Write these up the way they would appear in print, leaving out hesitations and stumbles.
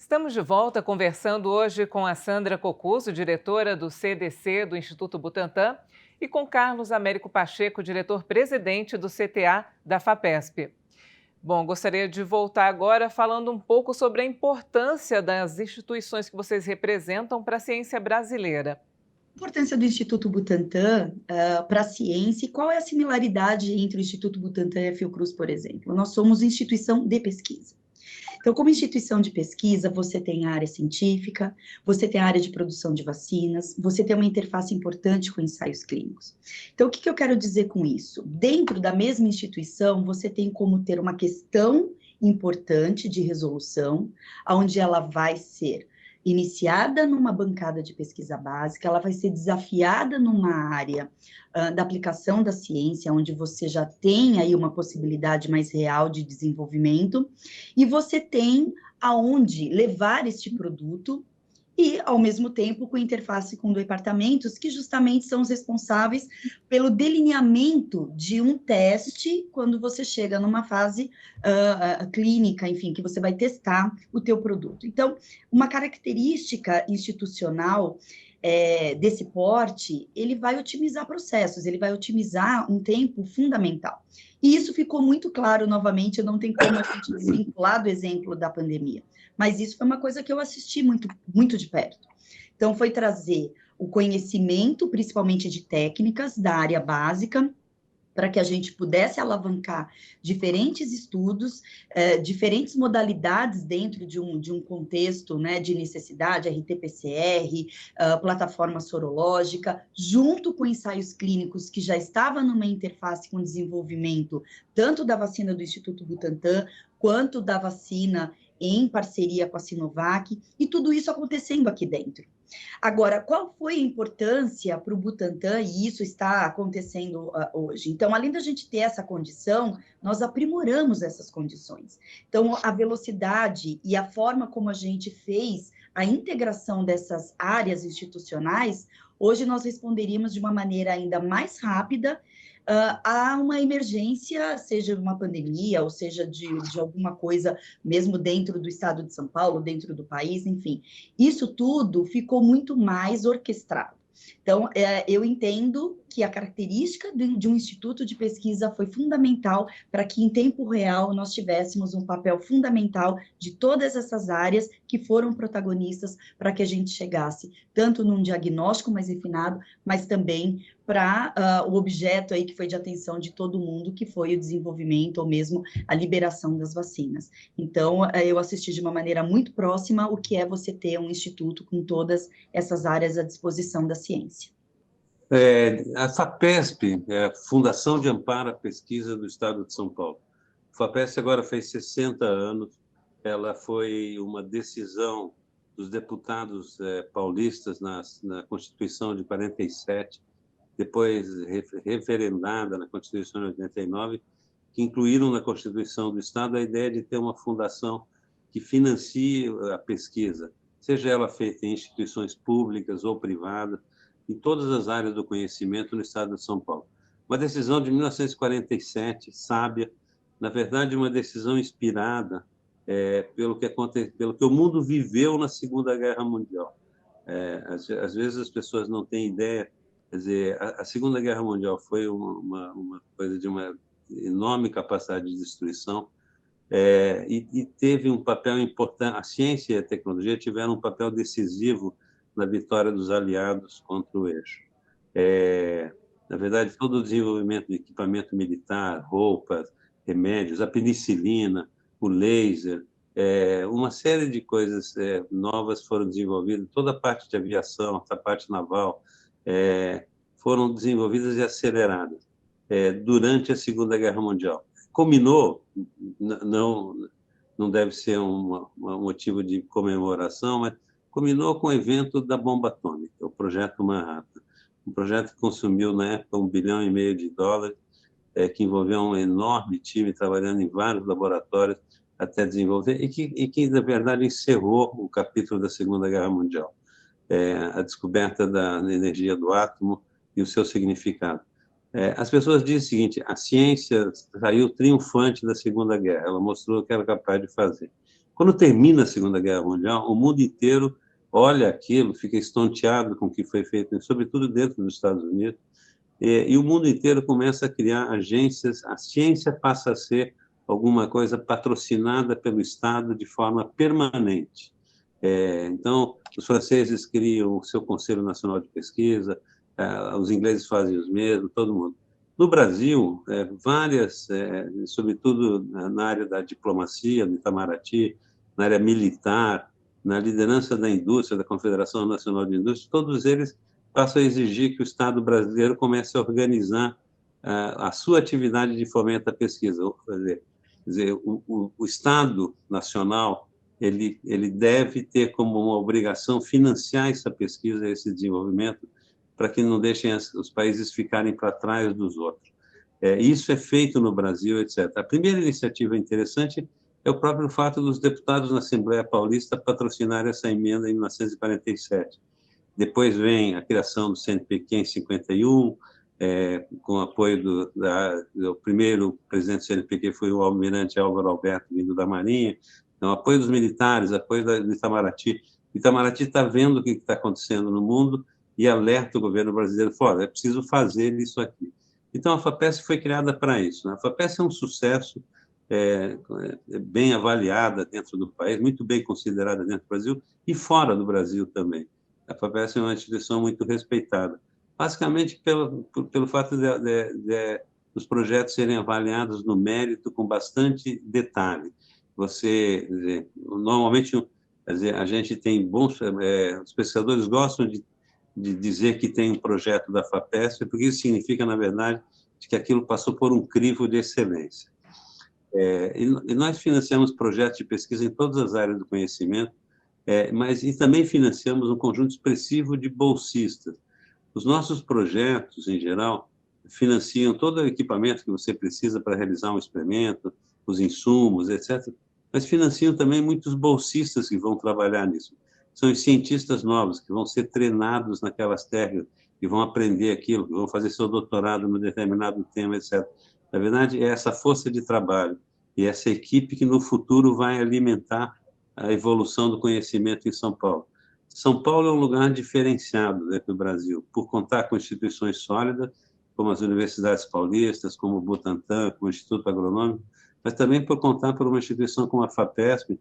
Estamos de volta conversando hoje com a Sandra Cocuzo, diretora do CDC do Instituto Butantan, e com Carlos Américo Pacheco, diretor-presidente do CTA da FAPESP. Bom, gostaria de voltar agora falando um pouco sobre a importância das instituições que vocês representam para a ciência brasileira. A importância do Instituto Butantan para a ciência e qual é a similaridade entre o Instituto Butantan e a Fiocruz, por exemplo? Nós somos instituição de pesquisa. Então, como instituição de pesquisa, você tem a área científica, você tem a área de produção de vacinas, você tem uma interface importante com ensaios clínicos. Então, o que eu quero dizer com isso? Dentro da mesma instituição, você tem como ter uma questão importante de resolução, onde ela vai ser iniciada numa bancada de pesquisa básica, ela vai ser desafiada numa área da aplicação da ciência, onde você já tem aí uma possibilidade mais real de desenvolvimento, e você tem aonde levar este produto e, ao mesmo tempo, com interface com departamentos que justamente são os responsáveis pelo delineamento de um teste quando você chega numa fase clínica, enfim, que você vai testar o teu produto. Então, uma característica institucional desse porte, ele vai otimizar processos, ele vai otimizar um tempo fundamental. E isso ficou muito claro, novamente, não tem como a gente desvincular do exemplo da pandemia, mas isso foi uma coisa que eu assisti muito, muito de perto. Então, foi trazer o conhecimento, principalmente de técnicas da área básica, para que a gente pudesse alavancar diferentes estudos, diferentes modalidades dentro de um contexto, né, de necessidade, RT-PCR, plataforma sorológica, junto com ensaios clínicos que já estava numa interface com desenvolvimento tanto da vacina do Instituto Butantan, quanto da vacina em parceria com a Sinovac, e tudo isso acontecendo aqui dentro. Agora, qual foi a importância para o Butantan, e isso está acontecendo hoje? Então, além da gente ter essa condição, nós aprimoramos essas condições. Então, a velocidade e a forma como a gente fez a integração dessas áreas institucionais, hoje nós responderíamos de uma maneira ainda mais rápida a uma emergência, seja uma pandemia, ou seja de alguma coisa, mesmo dentro do estado de São Paulo, dentro do país, enfim. Isso tudo ficou muito mais orquestrado. Então, eu entendo que a característica de um instituto de pesquisa foi fundamental para que, em tempo real, nós tivéssemos um papel fundamental de todas essas áreas que foram protagonistas para que a gente chegasse tanto num diagnóstico mais refinado, mas também para o objeto aí que foi de atenção de todo mundo, que foi o desenvolvimento ou mesmo a liberação das vacinas. Então, eu assisti de uma maneira muito próxima o que é você ter um instituto com todas essas áreas à disposição da ciência. A FAPESP, a Fundação de Amparo à Pesquisa do Estado de São Paulo. A FAPESP agora fez 60 anos, ela foi uma decisão dos deputados paulistas na Constituição de 47, depois referendada na Constituição de 89, que incluíram na Constituição do Estado a ideia de ter uma fundação que financie a pesquisa, seja ela feita em instituições públicas ou privadas, em todas as áreas do conhecimento no estado de São Paulo. Uma decisão de 1947, sábia, na verdade, uma decisão inspirada pelo que o mundo viveu na Segunda Guerra Mundial. Às vezes as pessoas não têm ideia, quer dizer, a Segunda Guerra Mundial foi uma coisa de uma enorme capacidade de destruição, e teve um papel importante, a ciência e a tecnologia tiveram um papel decisivo na vitória dos aliados contra o eixo. Na verdade, todo o desenvolvimento de equipamento militar, roupas, remédios, a penicilina, o laser, uma série de coisas novas foram desenvolvidas, toda a parte de aviação, a parte naval, foram desenvolvidas e aceleradas durante a Segunda Guerra Mundial. Combinou, não deve ser um motivo de comemoração, mas combinou com o evento da bomba atômica, o Projeto Manhattan, um projeto que consumiu, na época, US$ 1,5 bilhão, que envolveu um enorme time trabalhando em vários laboratórios até desenvolver, e que na verdade, encerrou o capítulo da Segunda Guerra Mundial, a descoberta da energia do átomo e o seu significado. As pessoas dizem o seguinte: a ciência saiu triunfante da Segunda Guerra, ela mostrou o que era capaz de fazer. Quando termina a Segunda Guerra Mundial, o mundo inteiro olha aquilo, fica estonteado com o que foi feito, sobretudo dentro dos Estados Unidos, e o mundo inteiro começa a criar agências, a ciência passa a ser alguma coisa patrocinada pelo Estado de forma permanente. Então, os franceses criam o seu Conselho Nacional de Pesquisa, os ingleses fazem os mesmos, todo mundo. No Brasil, várias, sobretudo na área da diplomacia, do Itamaraty, na área militar, na liderança da indústria, da Confederação Nacional de Indústria, todos eles passam a exigir que o Estado brasileiro comece a organizar a sua atividade de fomento à pesquisa. Quer dizer, o Estado nacional ele deve ter como uma obrigação financiar essa pesquisa, esse desenvolvimento, para que não deixem os países ficarem para trás dos outros. Isso é feito no Brasil, etc. A primeira iniciativa interessante é o próprio fato dos deputados na Assembleia Paulista patrocinarem essa emenda em 1947. Depois vem a criação do CNPq em 51, com o apoio do primeiro presidente do CNPq, foi o almirante Álvaro Alberto, vindo da Marinha. Então, apoio dos militares, apoio do Itamaraty. O Itamaraty está vendo o que está acontecendo no mundo e alerta o governo brasileiro, fala, é preciso fazer isso aqui. Então, a FAPESP foi criada para isso, né? A FAPESP é um sucesso, bem avaliada dentro do país, muito bem considerada dentro do Brasil e fora do Brasil também. A FAPESP é uma instituição muito respeitada, basicamente pelo fato dos projetos serem avaliados no mérito com bastante detalhe. Normalmente, a gente tem bons... os pesquisadores gostam de dizer que tem um projeto da FAPESP, porque isso significa, na verdade, que aquilo passou por um crivo de excelência. E nós financiamos projetos de pesquisa em todas as áreas do conhecimento, mas também financiamos um conjunto expressivo de bolsistas. Os nossos projetos, em geral, financiam todo o equipamento que você precisa para realizar um experimento, os insumos, etc., mas financiam também muitos bolsistas que vão trabalhar nisso. São os cientistas novos que vão ser treinados naquelas técnicas, que vão aprender aquilo, que vão fazer seu doutorado no determinado tema, etc. Na verdade, é essa força de trabalho e essa equipe que, no futuro, vai alimentar a evolução do conhecimento em São Paulo. São Paulo é um lugar diferenciado dentro do Brasil, por contar com instituições sólidas, como as universidades paulistas, como o Butantan, como o Instituto Agronômico, mas também por contar por uma instituição como a FAPESP,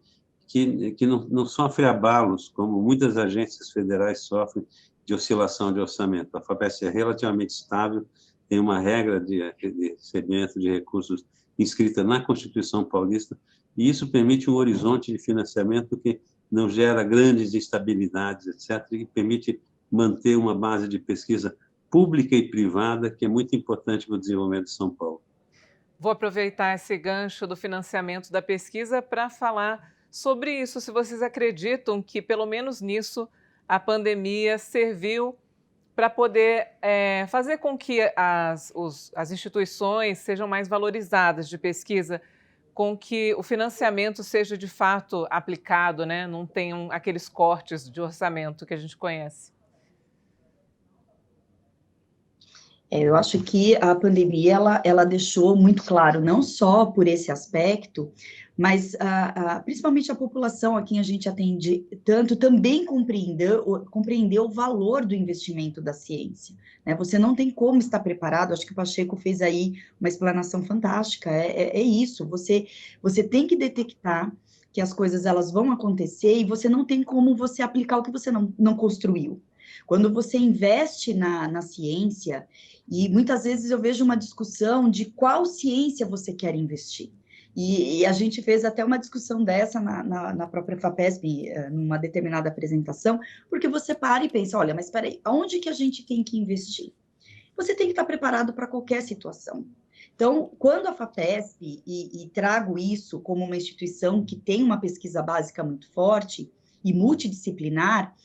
que não sofre abalos, como muitas agências federais sofrem, de oscilação de orçamento. A FAPESP é relativamente estável, tem uma regra de recebimento de recursos inscrita na Constituição Paulista, e isso permite um horizonte de financiamento que não gera grandes instabilidades, etc., e permite manter uma base de pesquisa pública e privada, que é muito importante para o desenvolvimento de São Paulo. Vou aproveitar esse gancho do financiamento da pesquisa para falar sobre isso, se vocês acreditam que, pelo menos nisso, a pandemia serviu para poder fazer com que as instituições sejam mais valorizadas de pesquisa, com que o financiamento seja de fato aplicado, né? Não tenham aqueles cortes de orçamento que a gente conhece. Eu acho que a pandemia, ela deixou muito claro, não só por esse aspecto, mas principalmente a população a quem a gente atende tanto, também compreendeu o valor do investimento da ciência, né? Você não tem como estar preparado, acho que o Pacheco fez aí uma explanação fantástica, é isso, você tem que detectar que as coisas elas vão acontecer e você não tem como você aplicar o que você não construiu. Quando você investe na ciência, e muitas vezes eu vejo uma discussão de qual ciência você quer investir. E a gente fez até uma discussão dessa na própria FAPESP, numa determinada apresentação, porque você para e pensa, olha, mas espera aí, aonde que a gente tem que investir? Você tem que estar preparado para qualquer situação. Então, quando a FAPESP, e trago isso como uma instituição que tem uma pesquisa básica muito forte e multidisciplinar,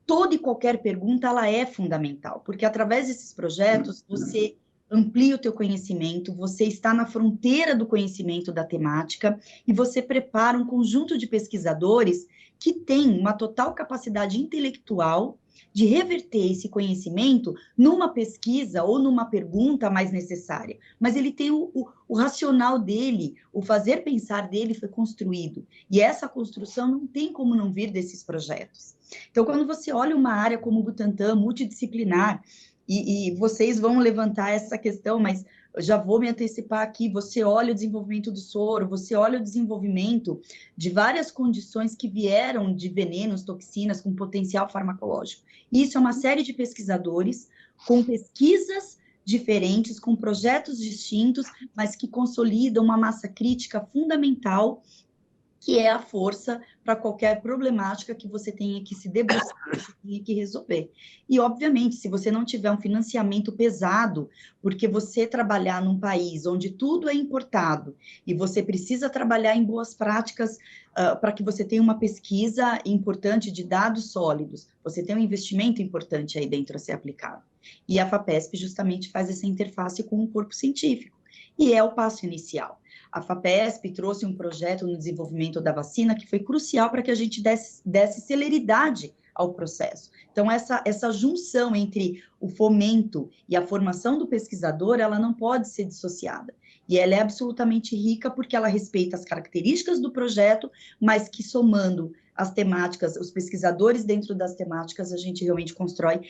toda e qualquer pergunta, ela é fundamental, porque através desses projetos, você amplia o teu conhecimento, você está na fronteira do conhecimento da temática, e você prepara um conjunto de pesquisadores que tem uma total capacidade intelectual de reverter esse conhecimento numa pesquisa ou numa pergunta mais necessária, mas ele tem o racional dele, o fazer pensar dele foi construído, e essa construção não tem como não vir desses projetos. Então, quando você olha uma área como o Butantan, multidisciplinar, e vocês vão levantar essa questão, mas eu já vou me antecipar aqui, você olha o desenvolvimento do soro, você olha o desenvolvimento de várias condições que vieram de venenos, toxinas com potencial farmacológico. Isso é uma série de pesquisadores com pesquisas diferentes, com projetos distintos, mas que consolidam uma massa crítica fundamental, que é a força para qualquer problemática que você tenha que se debruçar, que você tenha que resolver. E, obviamente, se você não tiver um financiamento pesado, porque você trabalhar num país onde tudo é importado, e você precisa trabalhar em boas práticas para que você tenha uma pesquisa importante de dados sólidos, você tem um investimento importante aí dentro a ser aplicado. E a FAPESP justamente faz essa interface com o corpo científico, e é o passo inicial. A FAPESP trouxe um projeto no desenvolvimento da vacina que foi crucial para que a gente desse celeridade ao processo. Então, essa junção entre o fomento e a formação do pesquisador, ela não pode ser dissociada. E ela é absolutamente rica porque ela respeita as características do projeto, mas que somando as temáticas, os pesquisadores dentro das temáticas, a gente realmente constrói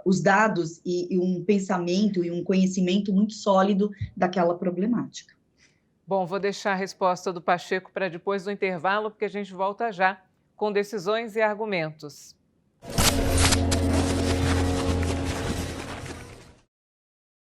os dados e um pensamento e um conhecimento muito sólido daquela problemática. Bom, vou deixar a resposta do Pacheco para depois do intervalo, porque a gente volta já com decisões e argumentos.